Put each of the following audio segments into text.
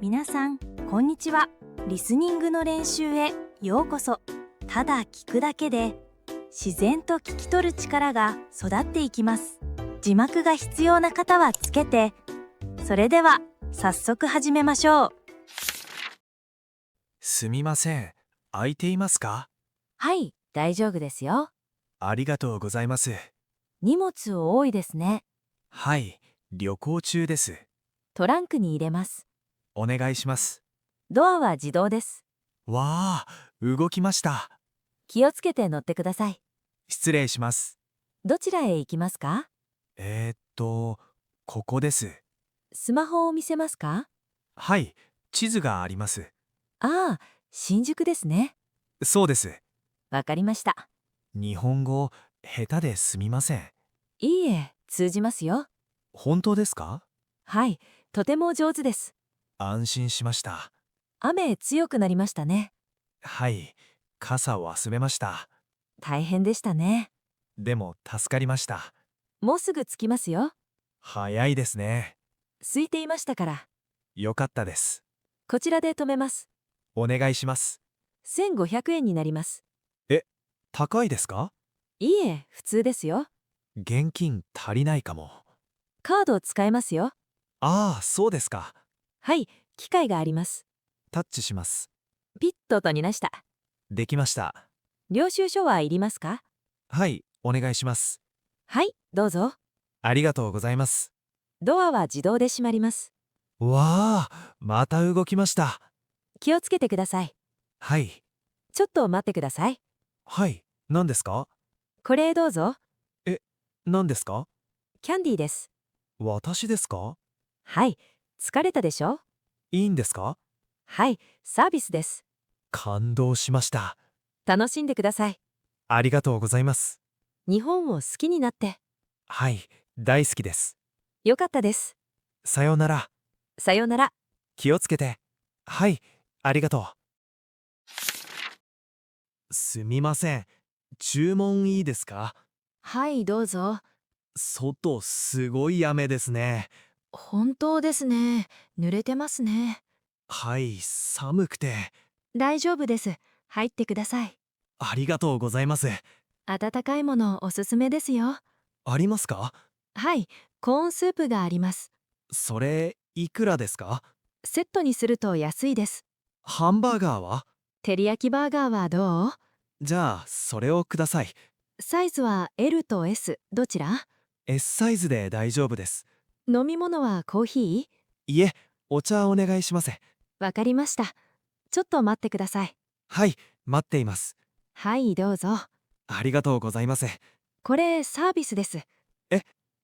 皆さん、こんにちは。リスニングの練習へようこそ。ただ聞くだけで自然と聞き取る力が育っていきます。字幕が必要な方はつけて。それでは早速始めましょう。すみません。空いていますか？はい、大丈夫ですよ。ありがとうございます。荷物多いですね。はい、旅行中です。トランクに入れます。お願いします。ドアは自動です。わあ、動きました。気をつけて乗ってください。失礼します。どちらへ行きますか？ここです。スマホを見せますか？はい、地図があります。ああ、新宿ですね。そうです。わかりました。日本語、下手ですみません。いいえ、通じますよ。本当ですか？はい、とても上手です。安心しました。雨強くなりましたね。はい、傘忘れました。大変でしたね。でも助かりました。もうすぐ着きますよ。早いですね。空いていましたから。よかったです。こちらで止めます。お願いします。1500円になります。高いですか？いいえ、普通ですよ。現金足りないかも。カード使えますよ。ああ、そうですか。はい、機械があります。タッチします。ピッと取りました。できました。領収書はいりますか？はい、お願いします。はい、どうぞ。ありがとうございます。ドアは自動で閉まります。わあ、また動きました。気をつけてください。はい、ちょっと待ってください。はい、何ですか？これどうぞ。何ですか？キャンディーです。私ですか？はい、疲れたでしょ？いいんですか？はい、サービスです。感動しました。楽しんでください。ありがとうございます。日本を好きになって。はい、大好きです。よかったです。さようなら。さようなら。気をつけて。はい、ありがとう。すみません。注文いいですか？はい、どうぞ。外すごい雨ですね。本当ですね。濡れてますね。はい、寒くて。大丈夫です。入ってください。ありがとうございます。温かいものおすすめですよ。ありますか？はい、コーンスープがあります。それ、いくらですか？セットにすると安いです。ハンバーガーは？照り焼きバーガーはどう？じゃあ、それをください。サイズは L と S、どちら？ S サイズで大丈夫です。飲み物はコーヒいえ、お茶お願いします。ー？わかりました。ちょっと待ってください。はい、待っています。はい、どうぞ。ありがとうございます。これサービスです。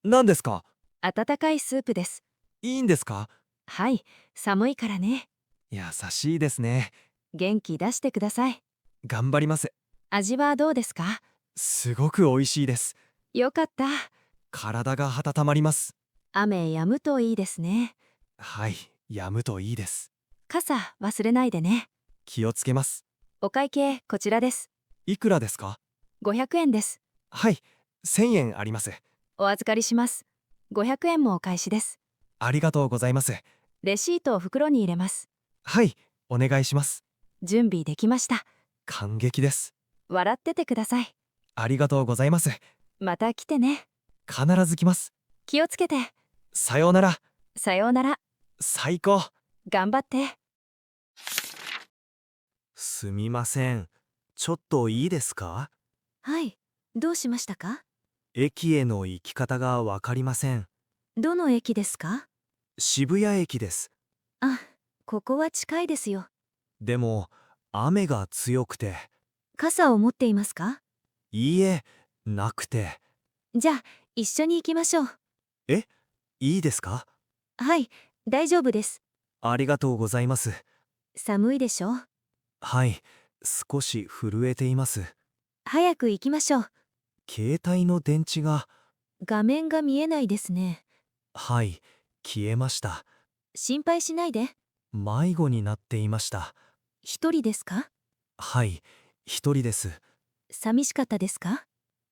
何ですか？温かいスープです。いいんですか？はい、寒いからね。優しいですね。元気出してください。頑張ります。味はどうですか？すごく美味しいです。よかった。体が温まります。雨止むといいですね。はい、止むといいです。傘忘れないでね。気をつけます。お会計こちらです。いくらですか？500円です。はい、1000円あります。お預かりします。500円もお返しです。ありがとうございます。レシートを袋に入れます。はい、お願いします。準備できました。感激です。笑っててください。ありがとうございます。また来てね。必ず来ます。気をつけて。さようなら。さようなら。最高。頑張って。すみません。ちょっといいですか？はい。どうしましたか？駅への行き方がわかりません。どの駅ですか？渋谷駅です。あ、ここは近いですよ。でも、雨が強くて。傘を持っていますか？いいえ、なくて。じゃあ、一緒に行きましょう。いいですか？はい、大丈夫です。ありがとうございます。寒いでしょ？はい、少し震えています。早く行きましょう。携帯の電池が、画面が見えないですね。はい、消えました。心配しないで。迷子になっていました。一人ですか？はい、一人です。寂しかったですか？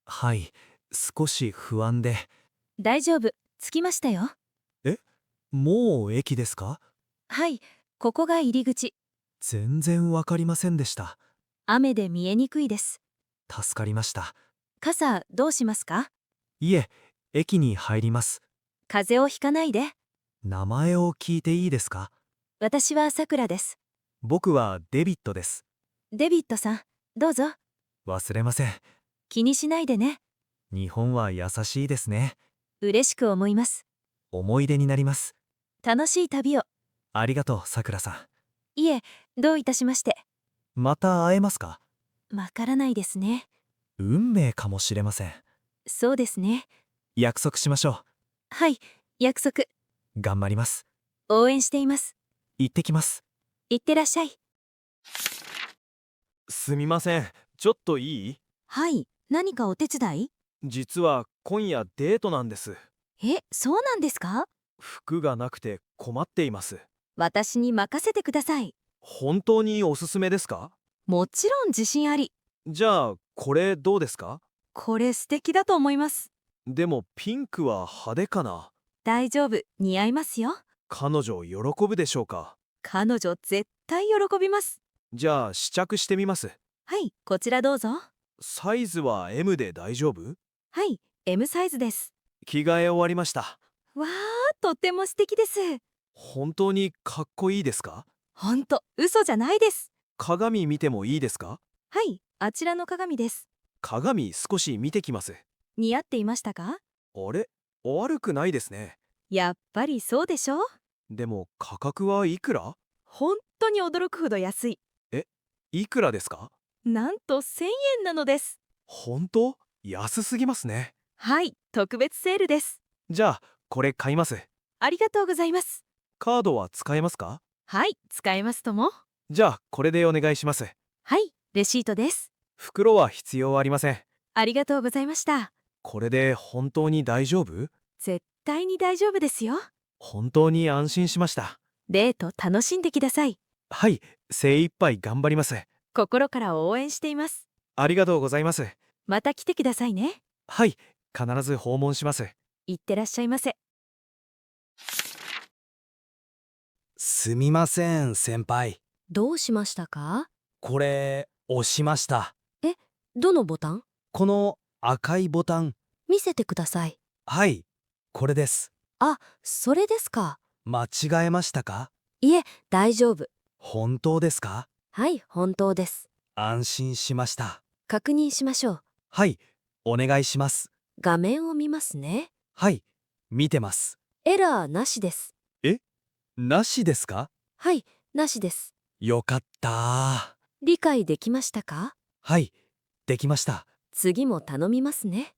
はい、少し不安で。大丈夫、着きましたよ。もう駅ですか？はい、ここが入り口。全然わかりませんでした。雨で見えにくいです。助かりました。傘どうしますか？いえ、駅に入ります。風邪をひかないで。名前を聞いていいですか？私はさくらです。僕はデビットです。デビッドさん、どうぞ。忘れません。気にしないでね。日本は優しいですね。嬉しく思います。思い出になります。楽しい旅を。ありがとう、さくらさいえ、どういたしまして。ん。また会えますか？わからないですね。運命かもしれません。そうですね。約束しましょはい、約束。う。頑張ります。応援しています。行ってきます。いってらっしゃい。すみません、ちょっといい？はい、何かお手伝い？実は今夜デートなんです。そうなんですか？服がなくて困っています。私に任せてください。本当におすすめですか？もちろん自信あり。じゃあこれどうですか？これ素敵だと思います。でもピンクは派手かな。大丈夫、似合いますよ。彼女喜ぶでしょうか？彼女絶対喜びます。じゃあ試着してみます。はい、こちらどうぞ。サイズは M で大丈夫？はい、M サイズです。着替え終わりました。わー、とっても素敵です。本当にかっこいいですか？ほんと、嘘じゃないです。鏡見てもいいですか？はい、あちらの鏡です。鏡少し見てきます。似合っていましたか？あれ、悪くないですね。やっぱりそうでしょ？でも価格はいくら？本当に驚くほど安い。いくらですか？なんと1000円なのです。本当？安すぎますね。はい、特別セールです。じゃあこれ買います。ありがとうございます。カードは使えますか？はい、使えますとも。じゃあこれでお願いします。はい、レシートです。袋は必要ありません。ありがとうございました。これで本当に大丈夫？絶対に大丈夫ですよ。本当に安心しました。デート楽しんできださい。はい、精一杯頑張ります。心から応援しています。ありがとうございます。また来てくださいね。はい、必ず訪問します。いってらっしゃいませ。すみません、先輩。どうしましたか？これ、押しました。どのボタン？この赤いボタン。見せてください。はい、これです。あ、それですか。間違えましたか？いえ、大丈夫。本当ですか？はい、本当です。安心しました。確認しましょう。はい、お願いします。画面を見ますね。はい、見てます。エラーなしです。なしですか？はい、なしです。よかった理解できましたか？はい、できました。次も頼みますね。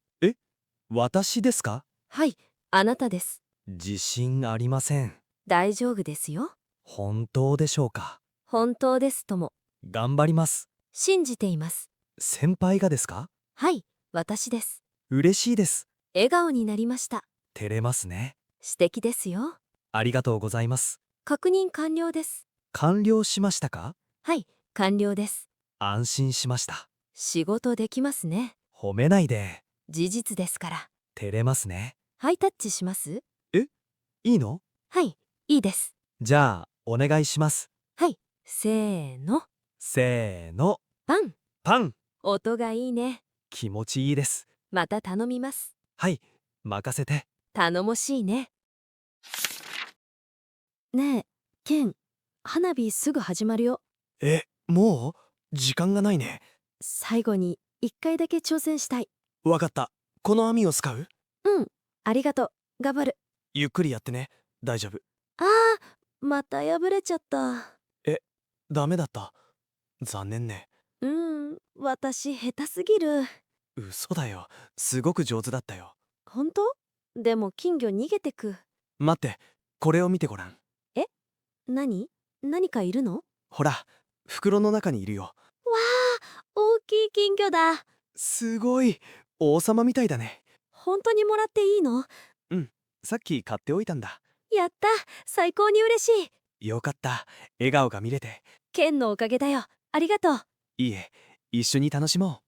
私ですか？はい、あなたです。自信ありません。大丈夫ですよ。本当でしょうか？本当ですとも。頑張ります。信じています。先輩がですか？はい、私です。嬉しいです。笑顔になりました。照れますね。素敵ですよ。ありがとうございます。確認完了です。完了しましたか？はい、完了です。安心しました。仕事できますね。褒めないで。事実ですから。照れますね。ハイタッチします？いいの？はい、いいです。じゃあ、お願いします。はい、せーの。せーの。パン。パン。音がいいね。気持ちいいです。また頼みます。はい、任せて。頼もしいね。ねえ、ケン、花火すぐ始まるよ。もう時間がないね。最後に一回だけ挑戦したい。わかった。この網を使う？うん、ありがとう。頑張る。ゆっくりやってね。大丈夫。あー、また破れちゃった。ダメだった。残念ね。私下手すぎる。嘘だよ。すごく上手だったよ。本当？でも金魚逃げてく。待って、これを見てごらん。何かいるの？ほら、袋の中にいるよ。わあ、大きい金魚だ。すごい。王様みたいだね。本当にもらっていいの？さっき買っておいたんだ。やった、最高に嬉しい。よかった。笑顔が見れて。ケンのおかげだよ。ありがとう。いいえ、一緒に楽しも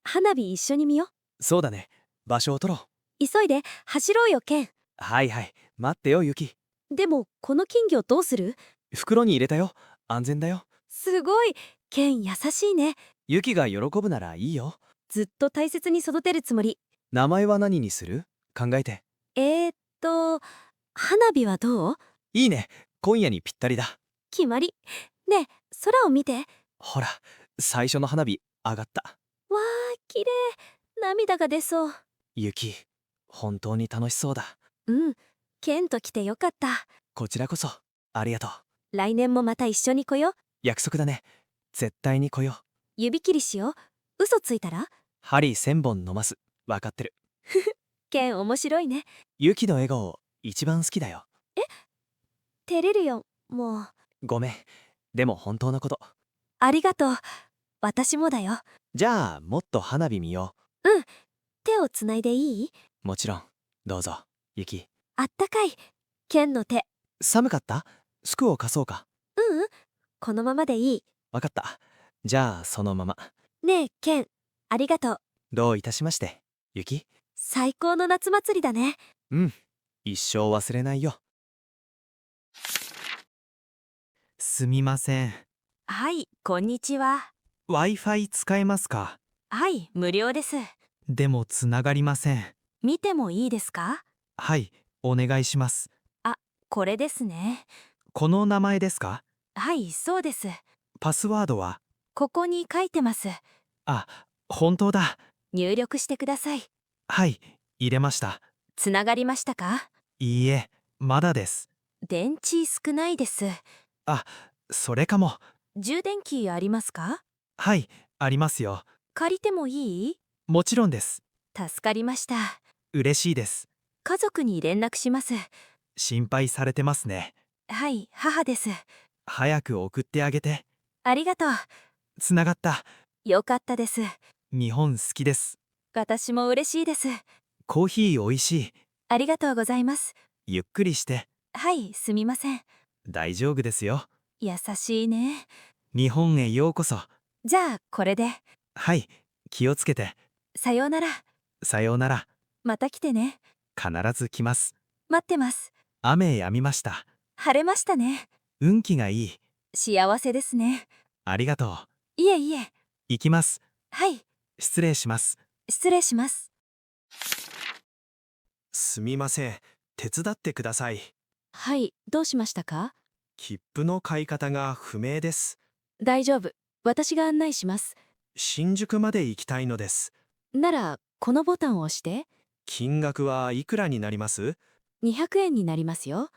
花火一緒に見よ。う。そうだね。場所を取ろう。急いで走ろうよ、ケン。はいはい。待ってよ、ユキ。でもこの金魚どうする？袋に入れたよ。安全だよ。すごい。ケン優しいね。ユキが喜ぶならいいよ。ずっと大切に育てるつもり。名前は何にする？考えて。花火はどう？いいね。今夜にぴったりだ。決まり。ねえ、空を見て。ほら、最初の花火上がった。わー、綺麗。涙が出そう。ユキ、本当に楽しそうだ。うん。ケンと来てよかった。こちらこそ、ありがとう。来年もまた一緒に来よう。約束だね。絶対に来よう。指切りしよう。嘘ついたら？針1000本飲ます。わかってる。ケン面白いね。ユキの笑顔、一番好きだよ。照れるよ、もう。ごめん。でも本当のこと。ありがとう。私もだよ。じゃあ、もっと花火見よ手をつないでいい？う。もちろん。どうぞ、ユキ。あったかい。ケンの手。寒かった？服を貸そうか。ううん。このままでいい。わかった。じゃあ、そのまま。ねえ、ケン。ありがとう。どういたしまして、ユキ。最高の夏祭りだね。うん。一生忘れないよ。すみません。はい、こんにちは。 Wi-Fi 使えますか？はい、無料です。でもつながりません。見てもいいですか？はい、お願いします。これですね。この名前ですか？はい、そうです。パスワードは？ここに書いてます。あ、本当だ。入力してください。はい、入れました。つながりましたか？いいえ、まだです。電池少ないです。あ、それかも。充電器ありますか？はい、ありますよ。借りてもいい？もちろんです。助かりました。嬉しいです。家族に連絡します。心配されてますね。はい、母です。早く送ってあげて。ありがとう。つながった。よかったです。日本好きです。私も嬉しいです。コーヒーおいしい。ありがとうございます。ゆっくりして。はい、すみません。大丈夫ですよ。優しいね。日本へようこそ。じゃあ、これで。はい、気をつけて。さようなら。さようなら。また来てね。必ず来ます。待ってます。雨止みました。晴れましたね。運気がいい。幸せですね。ありがとう。いえいえ。行きます。はい、失礼します。失礼します。すみません。手伝ってください。はい、どうしましたか？切符の買い方が不明です。大丈夫。私が案内します。新宿まで行きたいのです。なら、このボタンを押して。金額はいくらになります？ 200円になりますよ。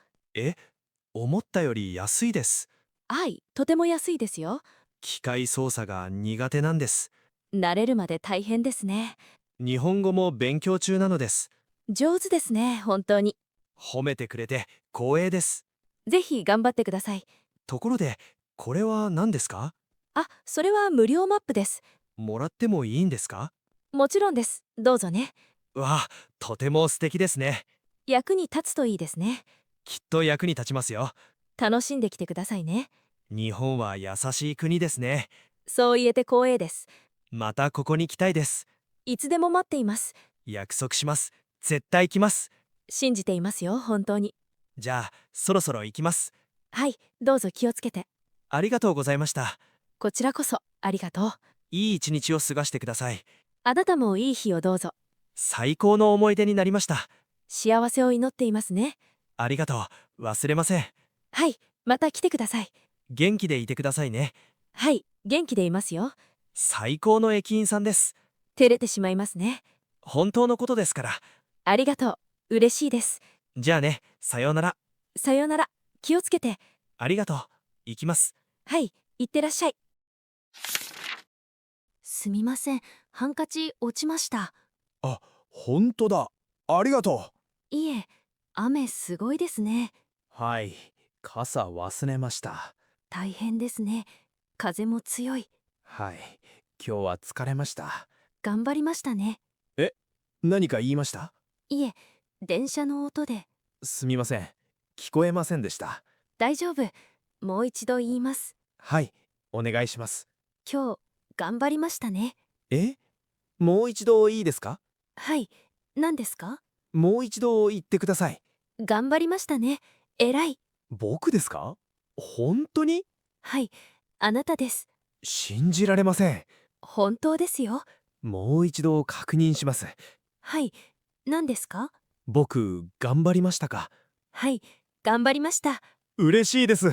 思ったより安いです。はい、とても安いですよ。機械操作が苦手なんです。慣れるまで大変ですね。日本語も勉強中なのです。上手ですね、本当に。褒めてくれて光栄です。ぜひ頑張ってください。ところで、これは何ですか？あ、それは無料マップです。もらってもいいんですか？もちろんです。どうぞね。わあ、とても素敵ですね。役に立つといいですね。きっと役に立ちますよ。楽しんできてくださいね。日本は優しい国ですね。そう言えて光栄です。またここに来たいです。いつでも待っています。約束します。絶対来ます。信じていますよ、本当に。じゃあ、そろそろ行きます。はい、どうぞ気をつけて。ありがとうございました。こちらこそ、ありがとう。いい一日を過ごしてください。あなたもいい日をどうぞ。最高の思い出になりました。幸せを祈っていますね。ありがとう。忘れません。はい、また来てください。元気でいてくださいね。はい、元気でいますよ。最高の駅員さんです。照れてしまいますね。本当のことですから。ありがとう。嬉しいです。じゃあね、さようなら。さようなら。気をつけて。ありがとう。行きます。はい、いってらっしゃい。すみません。ハンカチ落ちました。あ、本当だ。ありがといえ、雨すごいですね。う。はい、傘忘れました。大変ですね。風も強い。はい、今日は疲れました。頑張りましたね。何か言いました？いえ、電車の音で。すみません。聞こえませんでした。大丈夫。もう一度言います。はい、お願いします。今日、頑張りましたね。もう一度いいですか？はい、何ですか？もう一度言ってください。頑張りましたね。偉い。僕ですか？本当に？はい、あなたです。信じられません。本当ですよ。もう一度確認します。はい、何ですか？僕、頑張りましたか？はい、頑張りました。嬉しいです。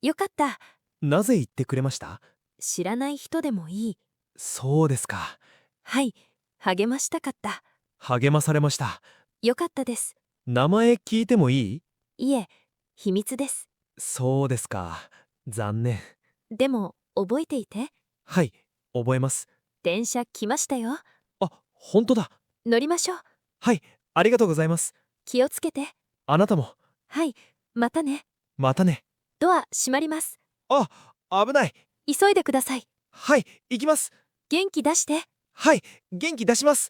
よかった。なぜ言ってくれました？知らない人でもいい。そうですか。はい、励ましたかった。励まされました。よかったです。名前聞いてもいい？いえ、秘密です。そうですか。残念。でも、覚えていて。はい、覚えます。電車来ましたよ。あ、本当だ。乗りましょう。はい、ありがとうございます。気をつけて。あなたも。はい、またね。またね。ドア閉まります。あ、危ない。急いでください。はい、行きます。元気出して。はい、元気出します。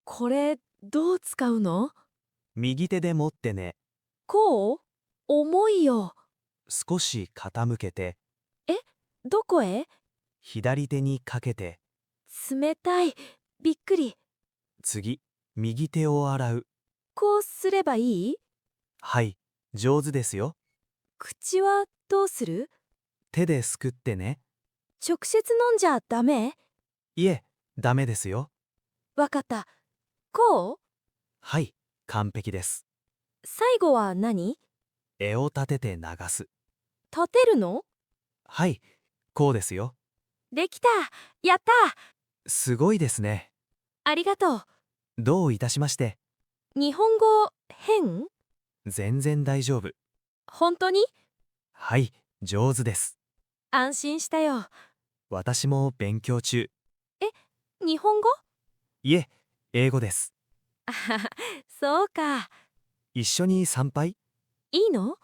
これ、どう使うの？右手で持ってね。こう？重いよ。少し傾けて、どこへ？左手にかけて、冷たい。びっくり。次、右手を洗う。こうすればいい？はい、上手ですよ。口はどうする？手ですくってね。直接飲んじゃダメ？いえ、ダメですよ。わかった。こう？はい、完璧です。最後は何？絵を立てて流す。立てるの？はい、こうですよ。できた。やった。すごいですね。ありがとう。どういたしまして。日本語変？全然大丈夫。本当に？はい、上手です。安心したよ。私も勉強中。日本語？いえ、英語です。あはは、そうか。一緒に参拝？いいの？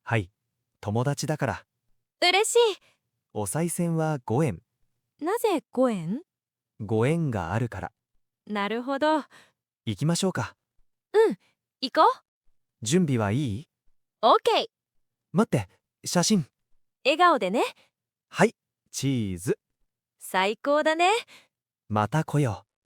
はい、友達だから。嬉しい。お賽銭は5円。なぜ5円？ 5円があるから。なるほど。行きましょうか。行こう。準備はいい？オッケー。待って、写真。笑顔でね。はい、チーズ。最高だね。また来よう。